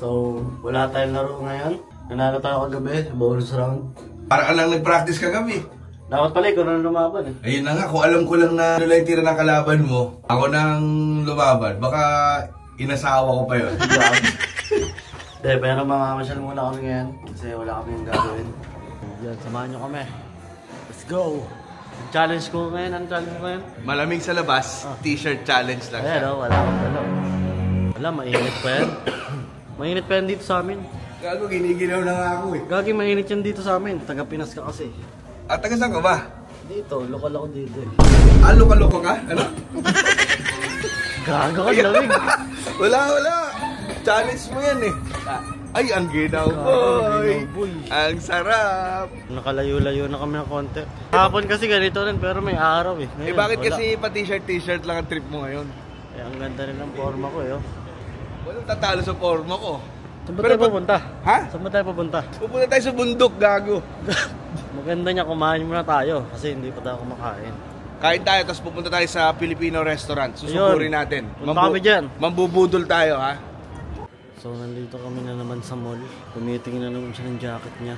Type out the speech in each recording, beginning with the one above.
So, wala tayong laro ngayon. Nanalo tayo kagabi sa bonus round. Parang lang nag-practice kagabi. Dapat pala ikaw na lumaban eh. Ayun na nga, kung alam ko lang na ano lang yung tira ng kalaban mo, ako nang lumaban, baka inasawa ko pa yun. Pero mamamasyal muna kami ngayon kasi wala kami yung gagawin. Yan, samahan nyo kami. Let's go! Ang challenge ko ngayon, ang challenge ko ngayon? Malamig sa labas, t-shirt challenge lang siya. Ayan o, wala akong dalaw. Wala, mainit pa yan. Mainit pa yan dito sa amin. Gago, giniginaw na nga ako eh. Gagi, mainit yan dito sa amin. Taga Pinas ka kasi. At taga saan ka ba? Dito, lokal ako dito eh. Ah, loko-loko ka? Ano? Gago ka, lamig. Wala. Challenge mo yan eh. Ay, ang ginaw boy. Ang sarap. Nakalayo-layo na kami ng konti. Hapon kasi ganito rin pero may araw eh. Ngayon, Bakit wala. kasi pa-t-shirt lang ang trip mo ngayon? Eh, ang ganda rin ng forma ko eh. Oh. Walang tatalo sa forma ko. Saan ba tayo pupunta? Ha? Saan ba tayo pupunta? Pupunta tayo sa bundok, gago. Maganda niya, kumain muna tayo kasi hindi pa tayo kumakain. Kain tayo, tapos pupunta tayo sa Filipino restaurant. Susuburin natin. Punta kami dyan. Mambubudol tayo, ha? So, nandito kami na naman sa mall. Tumitingin na naman siya ng jacket niya.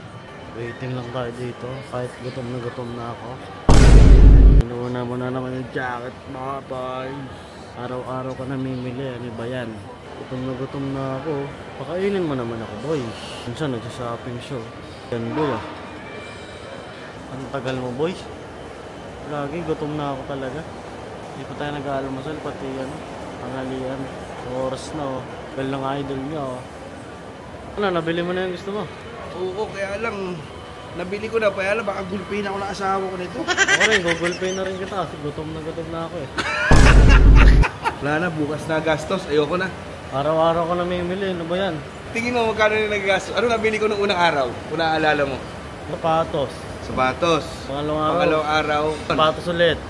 Waiting lang tayo dito. Kahit gutom na ako. Inuuna mo na naman yung jacket, mga boy. Araw-araw ka namimili. Ano ba yan? Gutom na ako. Pakainin mo naman ako, boy. Minsan nagsashopping show. Yan, boy, ah. Ang tagal mo, boy. Lagi, gutom na ako talaga. Hindi pa tayo nag-aalmusal, pati tanghalian. Oras na, oh. Well ng idol niya, oh. Ano, nabili mo na yung gusto mo? Oo, kaya lang, nabili ko na, kaya lang, baka gulpin ako ng asawa ko nito. Ako rin, gugulpin na rin kita kasi gutom na ako eh. Wala na, bukas na gastos, ayoko na. Araw-araw ka namimili, ano ba yan? Tingin mo, magkano na nagagastos? Ano nabili ko nung unang araw? Kung naaalala mo? Sapatos. Sapatos. Pangalawang araw. Sapatos ulit.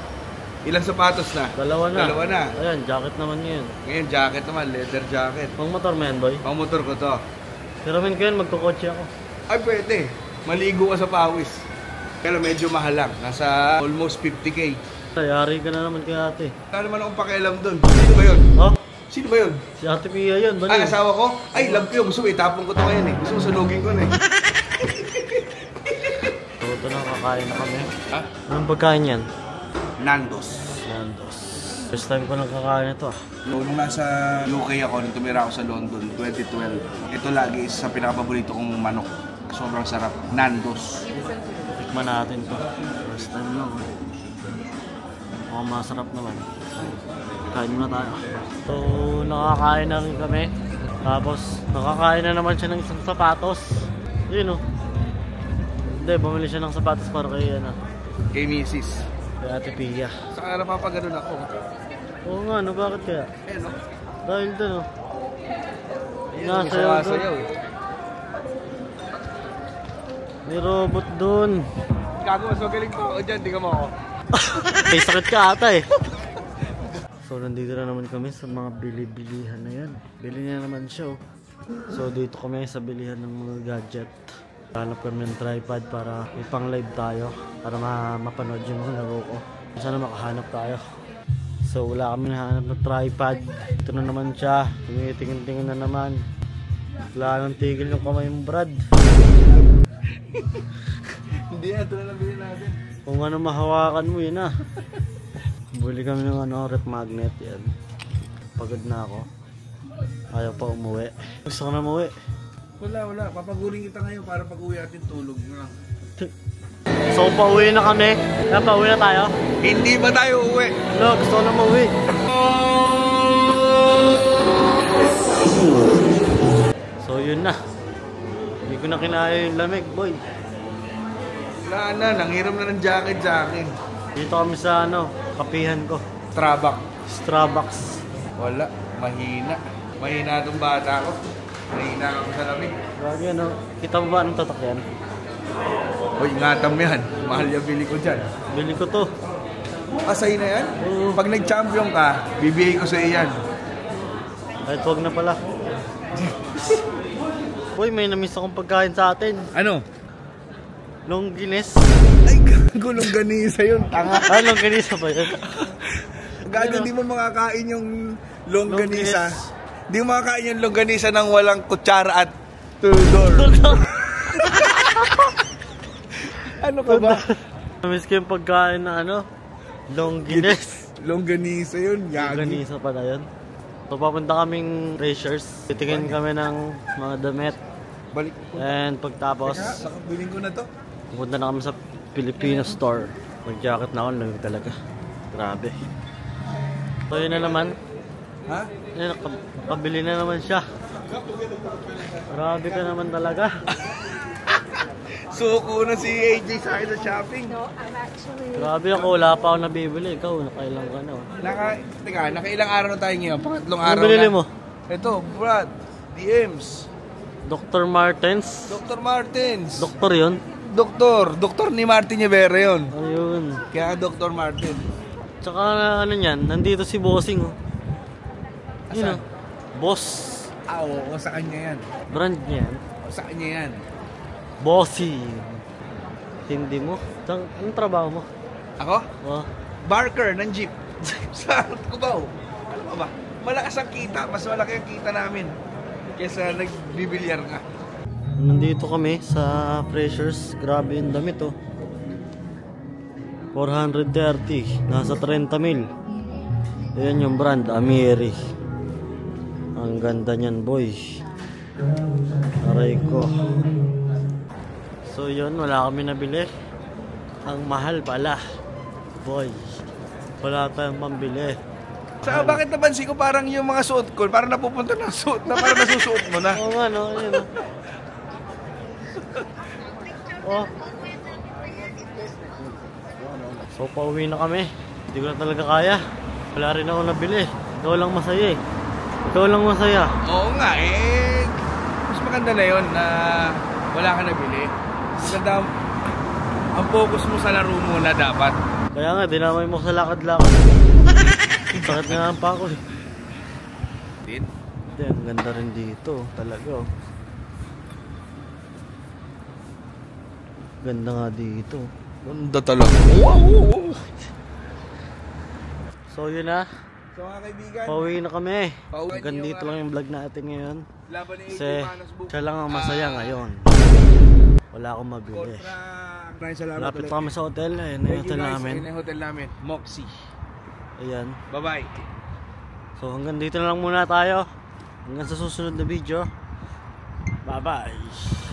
Ilang sapatos na? Dalawa na. Ayan, jacket naman yun. Ngayon, jacket naman, leather jacket. Pang motor mo yan, boy? Pang motor ko to. Pero min ko yun, magkukotse ako. Ay, pwede. Maligo ka sa pawis. Pero medyo mahal lang. Nasa almost 50K. Yari ka na naman kay ate. Wala naman akong pakialam dun. Sino ba yun? Oh? Sino ba yun? Si Ate Pia yun, bali. Asawa ko? Ay, love ko yun. Gusto mo, itapon ko to ngayon eh. Gusto mo, sunugin ko na eh. So, ito na, kakain na kami. Ha? Anong pagkain yan? Nandos. First time ko lang kakain ito ah. Nung nasa UK ako, nung tumira ako sa London, 2012. Ito lagi isa sa pinakapaborito kong manok. Sobrang sarap. Nandos. Tikman natin to. First time lang. Mukhang masarap naman. Kain muna tayo. So, nakakain na rin kami. Tapos, nakakain na naman siya ng isang sapatos. Yun oh. Hindi, bumili siya ng sapatos para kay Kay Mrs. Kay Ate Pia. Saka napapaganon ako. Oo nga, no? Bakit kaya? Eh, no? Dahil doon, no? Nasayaw doon. May robot doon. Gago, mas magaling pa ako dyan. Tingnan mo ako. May sakit ka ata eh. So, nandito na naman kami sa mga bili-bilihan na yan. Bili niya naman siya, oh. So, dito kami sa bilihan ng mga gadget. Hanap kami ng tripod para ipang live tayo. Para mapanood yung mga laro ko. Sana makahanap tayo. So, wala kami nahanap ng tripod. Ito na naman siya. Tingin-tingin na naman. Wala nang tigil yung kamay mo, Brad. Hindi, ito na lang bilhin natin. Kung ano mahawakan mo, yun ah. Buli kami ng rep magnet, yan. Pagod na ako. Ayaw pa umuwi. Gusto ko na umuwi. Wala. Papagurin kita ngayon para pag-uwi natin tulog na. So, pauwi na kami. Kaya pauwi na tayo. Hindi ba tayo uwi? No, gusto ko na umuwi. So, yun na. Hindi ko na kinaya yung lamig, boy. Wala na, nanghiram na ng jacket sa akin. Dito kami sa kapihan ko. Starbucks. Wala, mahina. Mahina itong bata ko. Mahina ako sa lamig. Grabe kita mo ba anong tatak yan? Uy, ingatan mo yan. Mahal yung bili ko dyan. Bili ko to. Sa'yo na yan? Pag nag-champion ka, bibigay ko sa'yo yan. Kahit huwag na pala. Boy, may namiss akong pagkain sa atin. Ano? Longganisa. Ay, gago, longganisa yun, tanga. Longganisa ba yun? Gago, di mo makakain yung longganisa. Di makakain yung longganisa ng walang kutsara at tudor. Ano ka ba? Namiss ko yung pagkain na ano, longganisa. Longganisa yun, yagi. Longganisa pala yun. So papunta kaming Racers. Titingin kami ng mga damit. Balik ko. And pagtapos, Teka, bilhin ko na to. pupunta na kami sa Filipino store. Mag-jacket na ako, lamig talaga. Grabe. So yun na naman. Ha? Yun, nakabili na naman siya. Grabe ka naman talaga. Suko na si AJ sa akin sa shopping. No, I'm actually... Grabe ako, wala pa ako nabibili. Ikaw, nakailang ka na. Oh. Teka, nakailang araw na tayo ngayon. Pangatlong Anong araw binili na. mo? Ito, Brad. DMs. Dr. Martens? Dr. Martins. Doktor yun? Doktor ni Martin Rivera yun. Ayun. Kaya Dr. Martin. Tsaka ano yan, nandito si Bossing. Oh. Yun Asan? oh. Boss. Oo, sa kanya yan. Brand niya yan. Sa kanya yan. Bossing. Hindi mo? Anong trabaho mo? Ako? Oh. Barker ng jeep. Sa Cubao. Ano ba ba? Malakas ang kita. Mas malaki ang kita namin. Kesa nagbibilyar ka. Nandito kami sa Freshers. Grabe yung damit oh. 430. Nasa 30 mil. Ayan yung brand, Amiri. Ang ganda niyan boy. Aray ko. So yun, wala kami nabili. Ang mahal pala. Boy. Wala tayong pambili. Saka bakit napansin ko parang yung mga suot ko, parang napupunta ng suot na parang nasusuot mo na. Oo nga no, ayun oh. So pauwi na kami. Hindi ko na talaga kaya. Wala rin ako nabili. Ikaw lang masaya eh. Ikaw lang masaya. Oo nga eh. Mas maganda na yun na wala ka nabili. Maganda ang focus mo sa laro muna dapat. Kaya nga, dinamay mo sa lakad-lakad. Sakit nga ang pako eh. Din? Hindi, ang ganda rin dito. Talaga oh. Ganda nga dito. Ganda talaga. Wow! So yun na. So mga kaibigan, Pauwi na kami. Pauwi Hanggang niyo dito lang yung vlog natin ngayon. laban ni AJ Kasi Manos Book. siya lang ang masaya ngayon. Wala akong mabili. Kontra. Maraming salamat Lapit ulit. pa kami sa hotel. Ayun na yung Thank you hotel guys. namin. Ayun na yung hotel namin. Moxie. Ayan. Bye-bye. So hanggang dito na lang muna tayo. Hanggang sa susunod na video. Bye bye.